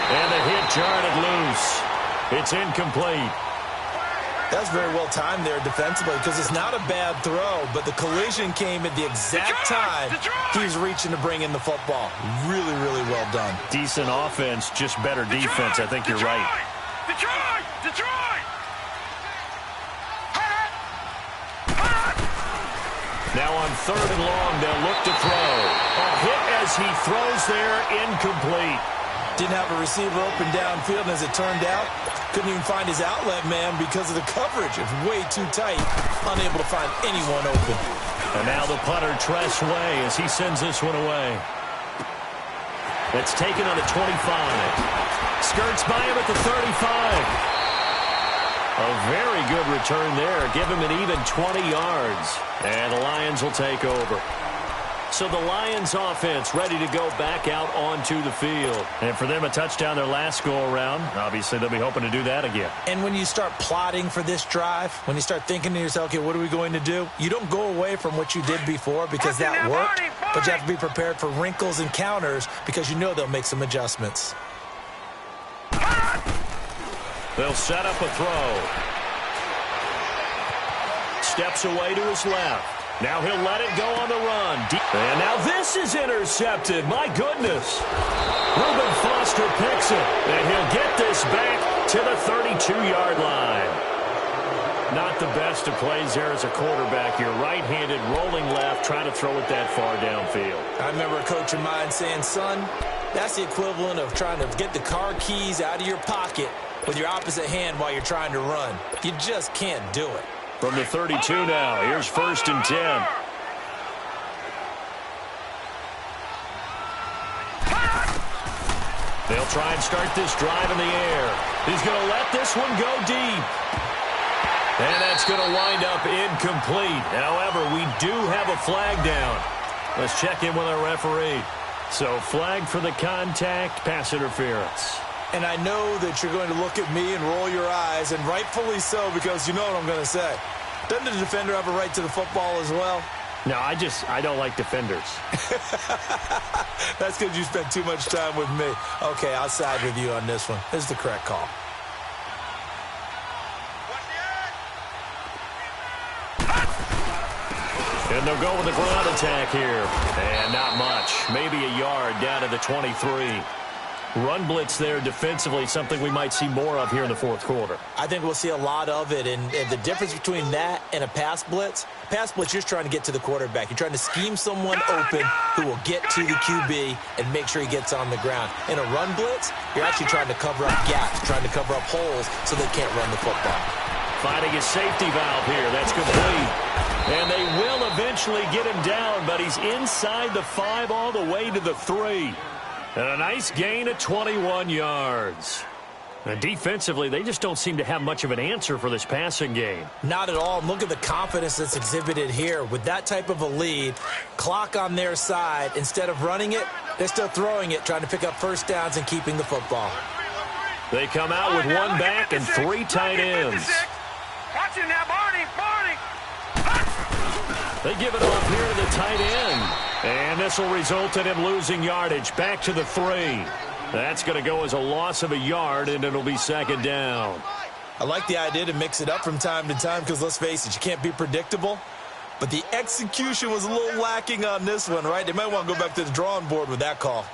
And the hit jarred it loose. It's incomplete. That's very well timed there defensively because it's not a bad throw, but the collision came at the exact time he was reaching to bring in the football. Really, really well done. Decent offense, just better defense. I think you're right. Detroit! Now on 3rd and long, they'll look to throw. A hit as he throws there, incomplete. Didn't have a receiver open downfield, and as it turned out, couldn't even find his outlet man because of the coverage. It's way too tight, unable to find anyone open. And now the punter Tress Way as he sends this one away. It's taken on the 25. Skirts by him at the 35. A very good return there. Give him an even 20 yards. And the Lions will take over. So the Lions offense ready to go back out onto the field. And for them, a touchdown their last go-around. Obviously, they'll be hoping to do that again. And when you start plotting for this drive, when you start thinking to yourself, okay, what are we going to do? You don't go away from what you did before because that worked. But you have to be prepared for wrinkles and counters because you know they'll make some adjustments. They'll set up a throw. Steps away to his left. Now he'll let it go on the run. And now this is intercepted. My goodness. Reuben Foster picks it. And he'll get this back to the 32-yard line. Not the best of plays there as a quarterback. You're right-handed, rolling left, trying to throw it that far downfield. I remember a coach of mine saying, son, that's the equivalent of trying to get the car keys out of your pocket with your opposite hand while you're trying to run. You just can't do it. From the 32 now, here's 1st and 10. They'll try and start this drive in the air. He's going to let this one go deep. And that's going to wind up incomplete. However, we do have a flag down. Let's check in with our referee. So, flag for the contact, pass interference. And I know that you're going to look at me and roll your eyes, and rightfully so, because you know what I'm going to say. Doesn't the defender have a right to the football as well? No, I don't like defenders. That's because you spent too much time with me. Okay, I'll side with you on this one. This is the correct call. And they'll go with the ground attack here. And not much. Maybe a yard down to the 23. Run blitz there defensively, something we might see more of here in the fourth quarter. I think we'll see a lot of it. And the difference between that and a pass blitz, you're just trying to get to the quarterback. You're trying to scheme someone open who will get to the QB and make sure he gets on the ground. In a run blitz, you're actually trying to cover up gaps, trying to cover up holes so they can't run the football. Finding a safety valve here. That's complete. And they will eventually get him down, but he's inside the 5 all the way to the 3. And a nice gain of 21 yards. And defensively, they just don't seem to have much of an answer for this passing game. Not at all. And look at the confidence that's exhibited here. With that type of a lead, clock on their side, instead of running it, they're still throwing it, trying to pick up first downs and keeping the football. They come out with one back and 3 tight ends. Watch it now, Barney. They give it off here to the tight end. And this will result in him losing yardage back to the 3. That's going to go as a loss of a yard, and it'll be 2nd down. I like the idea to mix it up from time to time because, let's face it, you can't be predictable. But the execution was a little lacking on this one, right? They might want to go back to the drawing board with that call.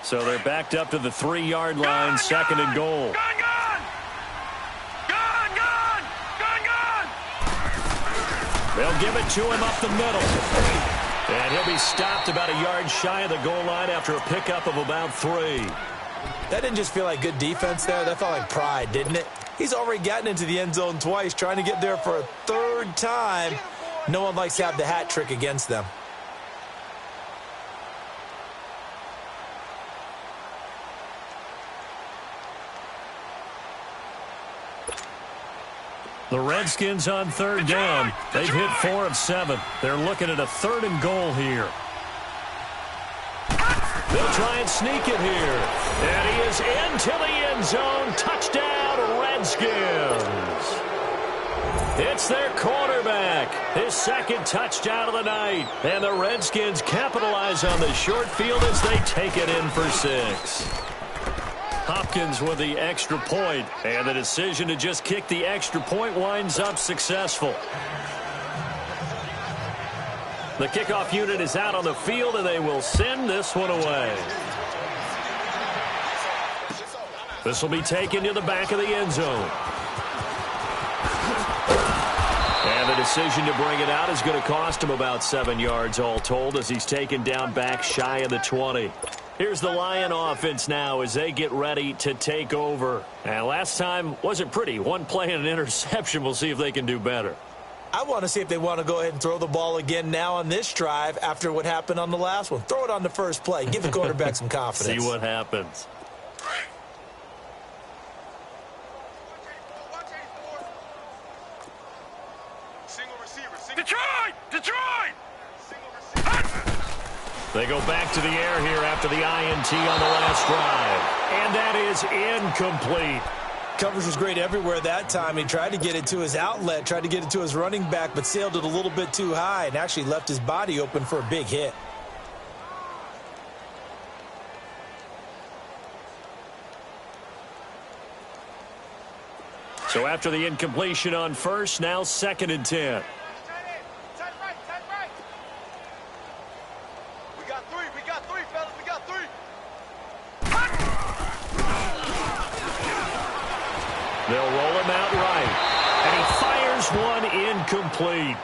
So they're backed up to the 3-yard line, 2nd and goal. Gun! They'll give it to him up the middle. And he'll be stopped about a yard shy of the goal line after a pickup of about 3. That didn't just feel like good defense there. That felt like pride, didn't it? He's already gotten into the end zone twice, trying to get there for a 3rd time. No one likes to have the hat trick against them. The Redskins on 3rd down. They've hit 4 of 7. They're looking at a 3rd and goal here. They'll try and sneak it here. And he is into the end zone. Touchdown, Redskins. It's their quarterback. His 2nd touchdown of the night. And the Redskins capitalize on the short field as they take it in for 6. Hopkins with the extra point, and the decision to just kick the extra point winds up successful. The kickoff unit is out on the field, and they will send this one away. This will be taken to the back of the end zone. And the decision to bring it out is going to cost him about 7 yards all told as he's taken down back shy of the 20. Here's the Lion offense now as they get ready to take over. And last time wasn't pretty. One play and an interception. We'll see if they can do better. I want to see if they want to go ahead and throw the ball again now on this drive after what happened on the last one. Throw it on the first play. Give the quarterback some confidence. See what happens. Detroit! They go back to the air here after the INT on the last drive. And that is incomplete. Coverage was great everywhere that time. He tried to get it to his outlet, tried to get it to his running back, but sailed it a little bit too high and actually left his body open for a big hit. So after the incompletion on first, now 2nd and 10. We got three, fellas, we got three. They'll roll him out right. And he fires one incomplete.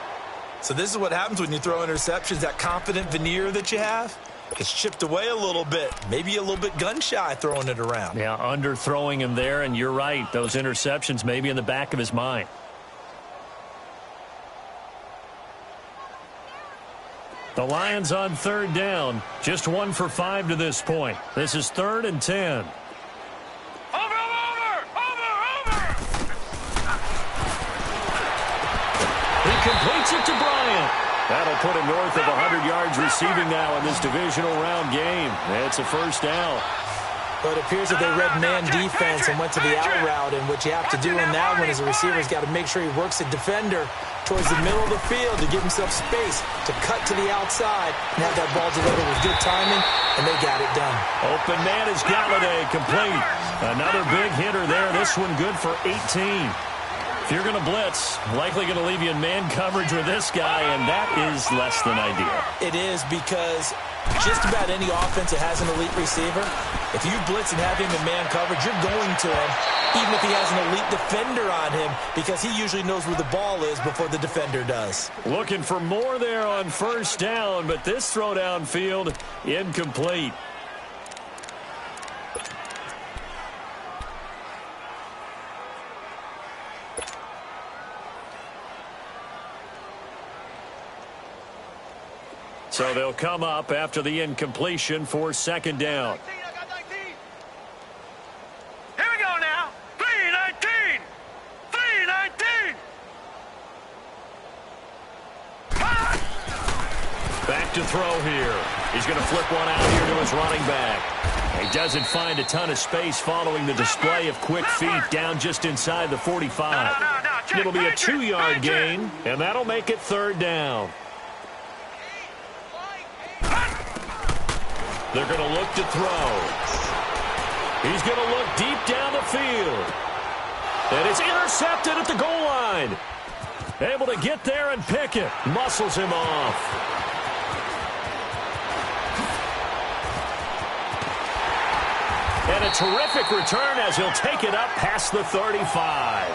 So this is what happens when you throw interceptions. That confident veneer that you have gets chipped away a little bit. Maybe a little bit gun-shy throwing it around. Yeah, underthrowing him there, and you're right. Those interceptions may be in the back of his mind. The Lions on 3rd down. Just 1 for 5 to this point. This is 3rd and 10. He completes it to Bryant. That'll put him north of 100 yards receiving now in this divisional round game. It's a 1st down. But it appears that they read man defense and went to the out route, and what you have to do in that one as a receiver has got to make sure he works a defender towards the middle of the field to give himself space to cut to the outside and have that ball delivered with good timing, and they got it done. Open man is Galladay, complete. Another big hitter there. This one good for 18. If you're going to blitz, likely going to leave you in man coverage with this guy, and that is less than ideal. It is, because just about any offense that has an elite receiver, if you blitz and have him in man coverage, you're going to him, even if he has an elite defender on him, because he usually knows where the ball is before the defender does. Looking for more there on 1st down, but this throw downfield incomplete. So they'll come up after the incompletion for 2nd down. I got 19. Here we go now. 3-19. 3-19. Back to throw here. He's going to flip one out here to his running back. He doesn't find a ton of space following the display of quick feet down just inside the 45. It'll be a 2-yard gain, and that'll make it 3rd down. They're going to look to throw. He's going to look deep down the field. And it's intercepted at the goal line. Able to get there and pick it. Muscles him off. And a terrific return as he'll take it up past the 35.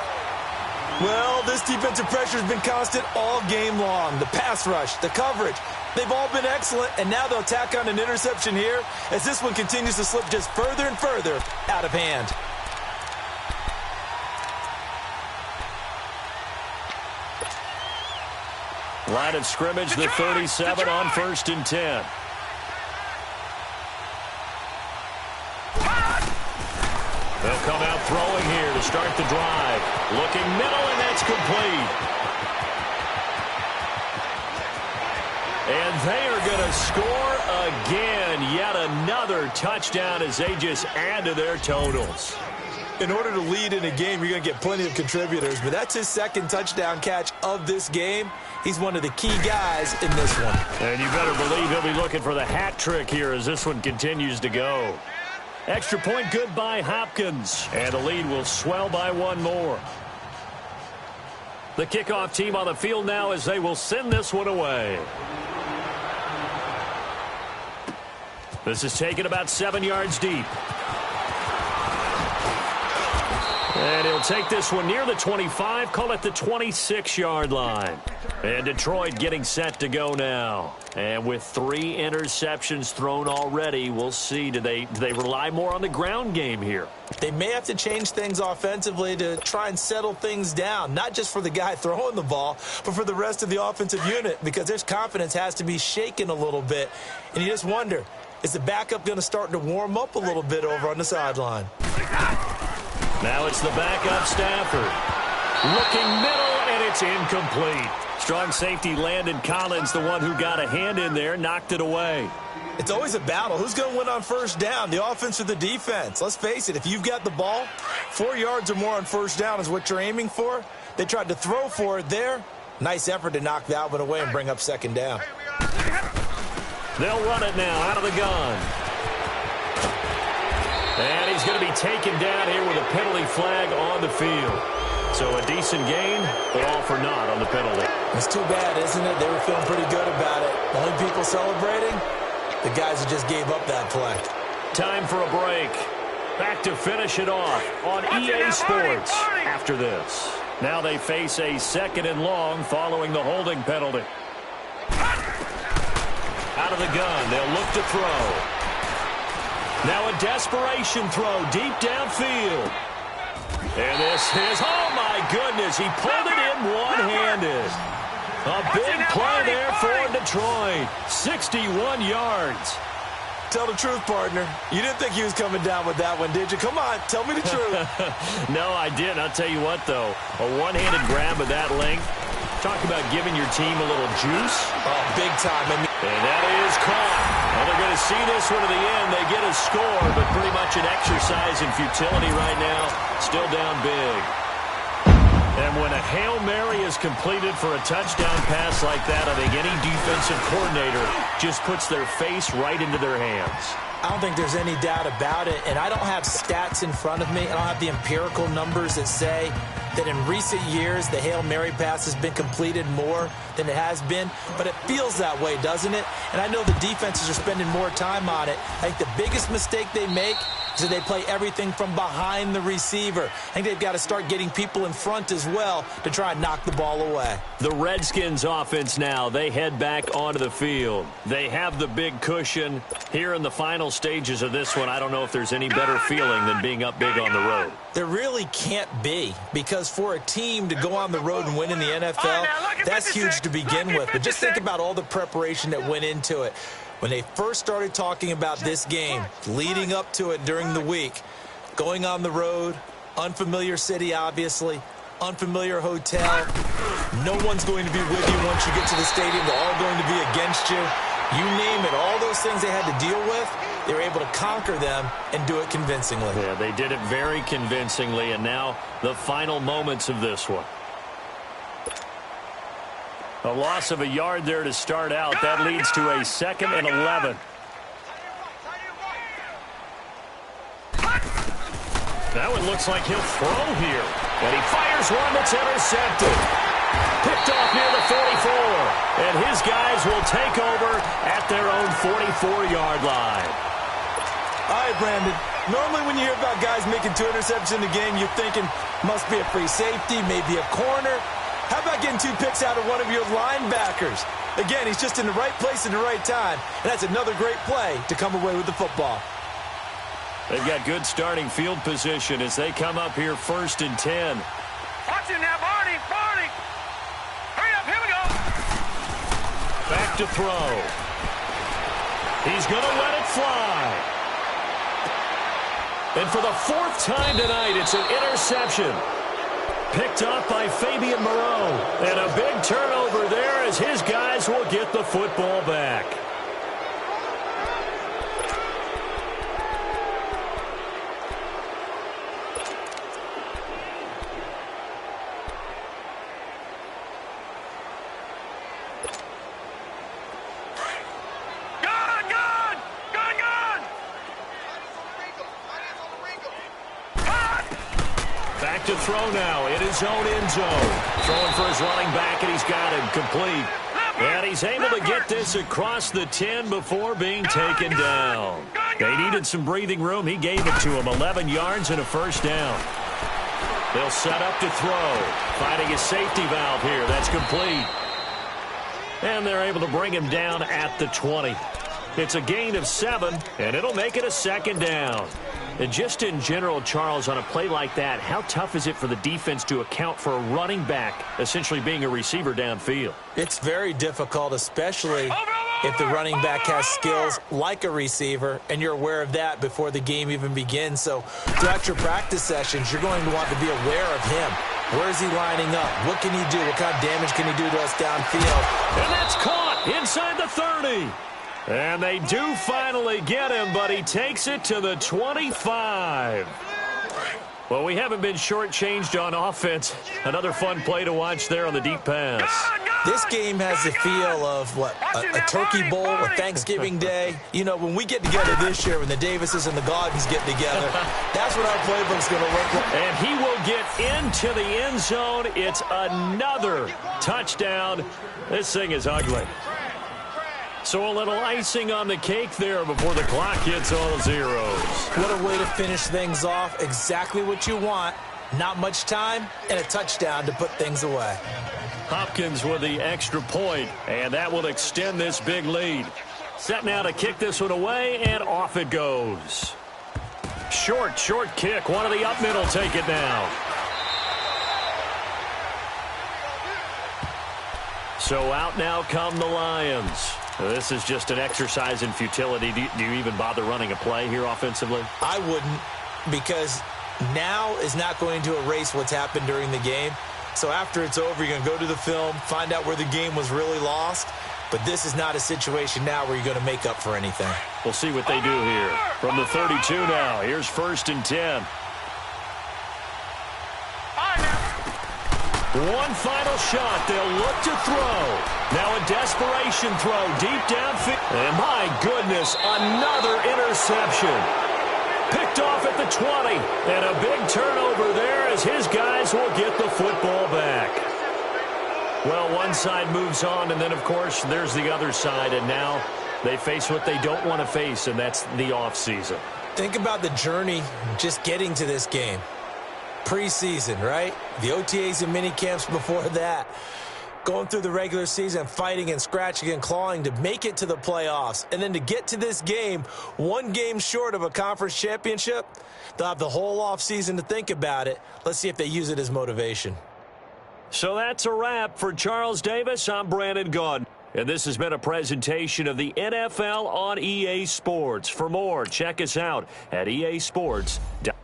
Well, this defensive pressure has been constant all game long. The pass rush, the coverage, they've all been excellent, and now they'll tack on an interception here as this one continues to slip just further and further out of hand. Line of scrimmage, the 37 on 1st and 10. They'll come out throwing here to start the drive. Looking middle, and that's complete. And they are going to score again. Yet another touchdown as they just add to their totals. In order to lead in a game, you're going to get plenty of contributors, but that's his 2nd touchdown catch of this game. He's one of the key guys in this one. And you better believe he'll be looking for the hat trick here as this one continues to go. Extra point good by Hopkins, and the lead will swell by 1 more. The kickoff team on the field now as they will send this one away. This is taken about 7 yards deep. And he'll take this one near the 25, call it the 26-yard line. And Detroit getting set to go now. And with 3 interceptions thrown already, we'll see. Do they rely more on the ground game here? They may have to change things offensively to try and settle things down, not just for the guy throwing the ball, but for the rest of the offensive unit, because their confidence has to be shaken a little bit. And you just wonder, is the backup going to start to warm up a little bit over on the sideline? Now it's the backup Stafford. Looking middle, and it's incomplete. Strong safety Landon Collins, the one who got a hand in there, knocked it away. It's always a battle. Who's going to win on 1st down, the offense or the defense? Let's face it, if you've got the ball, 4 yards or more on 1st down is what you're aiming for. They tried to throw for it there. Nice effort to knock that one away and bring up 2nd down. They'll run it now out of the gun. And he's going to be taken down here with a penalty flag on the field. So a decent gain, but all for naught on the penalty. It's too bad, isn't it? They were feeling pretty good about it. The only people celebrating, the guys who just gave up that play. Time for a break. Back to finish it off on EA Sports after this. Now they face a 2nd and long following the holding penalty. Out of the gun, they'll look to throw. Now a desperation throw deep downfield. And this is, oh my goodness, he pulled it in one-handed. A big play there for Detroit. 61 yards. Tell the truth, partner. You didn't think he was coming down with that one, did you? Come on, tell me the truth. No, I didn't. I'll tell you what, though. A one-handed grab of that length. Talk about giving your team a little juice. Oh, big time. And that is caught. Well, they're going to see this one to the end. They get a score, but pretty much an exercise in futility right now. Still down big. And when a Hail Mary is completed for a touchdown pass like that, I think any defensive coordinator just puts their face right into their hands. I don't think there's any doubt about it, and I don't have stats in front of me. I don't have the empirical numbers that say that in recent years the Hail Mary pass has been completed more than it has been, but it feels that way, doesn't it? And I know the defenses are spending more time on it. I think the biggest mistake they make is that they play everything from behind the receiver. I think they've got to start getting people in front as well to try and knock the ball away. The Redskins offense now, they head back onto the field. They have the big cushion. Here in the final stages of this one, I don't know if there's any better feeling than being up big on the road. There really can't be, because for a team to go on the road and win in the NFL, that's huge to begin with. But just think about all the preparation that went into it. When they first started talking about this game, leading up to it during the week, going on the road, unfamiliar city, obviously, unfamiliar hotel. No one's going to be with you once you get to the stadium. They're all going to be against you. You name it, all those things they had to deal with, they were able to conquer them and do it convincingly. Yeah, they did it very convincingly, and now the final moments of this one. A loss of a yard there to start out. That leads to a 2nd and 11. That one looks like he'll throw here. And he fires one that's intercepted. Picked off near the 44. And his guys will take over at their own 44-yard line. All right, Brandon. Normally when you hear about guys making 2 interceptions in the game, you're thinking must be a free safety, maybe a corner. How about getting 2 picks out of one of your linebackers? Again, he's just in the right place at the right time, and that's another great play to come away with the football. They've got good starting field position as they come up here 1st and 10. Watch it now, Barney. Barney. Hurry up, here we go. Back to throw. He's going to let it fly. And for the 4th time tonight, it's an interception. Picked off by Fabian Moreau. And a big turnover there as his guys will get the football back. Back to throw now in his own end zone. Throwing for his running back, and he's got him complete. And he's able to get this across the 10 before being taken down. They needed some breathing room. He gave it to him. 11 yards and a 1st down. They'll set up to throw. Finding his safety valve here. That's complete. And they're able to bring him down at the 20. It's a gain of 7, and it'll make it a 2nd down. And just in general, Charles, on a play like that, how tough is it for the defense to account for a running back essentially being a receiver downfield? It's very difficult, especially if the running back has skills like a receiver, and you're aware of that before the game even begins. So throughout your practice sessions, you're going to want to be aware of him. Where is he lining up? What can he do? What kind of damage can he do to us downfield? And that's caught inside the 30. And they do finally get him, but he takes it to the 25. Well, we haven't been shortchanged on offense. Another fun play to watch there on the deep pass. This game has the feel of, what, a turkey bowl, a Thanksgiving Day. You know, when we get together this year, when the Davises and the Goggins get together, that's what our playbook's going to look like. And he will get into the end zone. It's another touchdown. This thing is ugly. So a little icing on the cake there before the clock hits all zeros. What a way to finish things off. Exactly what you want. Not much time and a touchdown to put things away. Hopkins with the extra point, and that will extend this big lead. Set now to kick this one away, and off it goes. Short kick. One of the up middle take it now. So out now come the Lions. This is just an exercise in futility. Do you even bother running a play here offensively? I wouldn't, because now is not going to erase what's happened during the game. So after it's over, you're going to go to the film, find out where the game was really lost. But this is not a situation now where you're going to make up for anything. We'll see what they do here. From the 32 now, here's 1st and 10. One final shot. They'll look to throw. Now a desperation throw deep downfield. And my goodness, another interception. Picked off at the 20. And a big turnover there as his guys will get the football back. Well, one side moves on, and then, of course, there's the other side. And now they face what they don't want to face, and that's the offseason. Think about the journey just getting to this game. Preseason, right? The OTAs and mini camps before that. Going through the regular season, fighting and scratching and clawing to make it to the playoffs. And then to get to this game, one game short of a conference championship, they'll have the whole offseason to think about it. Let's see if they use it as motivation. So that's a wrap for Charles Davis. I'm Brandon Gaudin. And this has been a presentation of the NFL on EA Sports. For more, check us out at easports.com.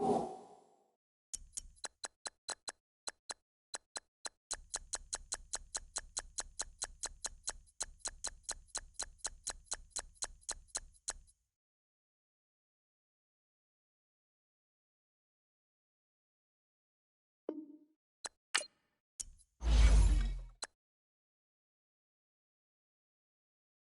You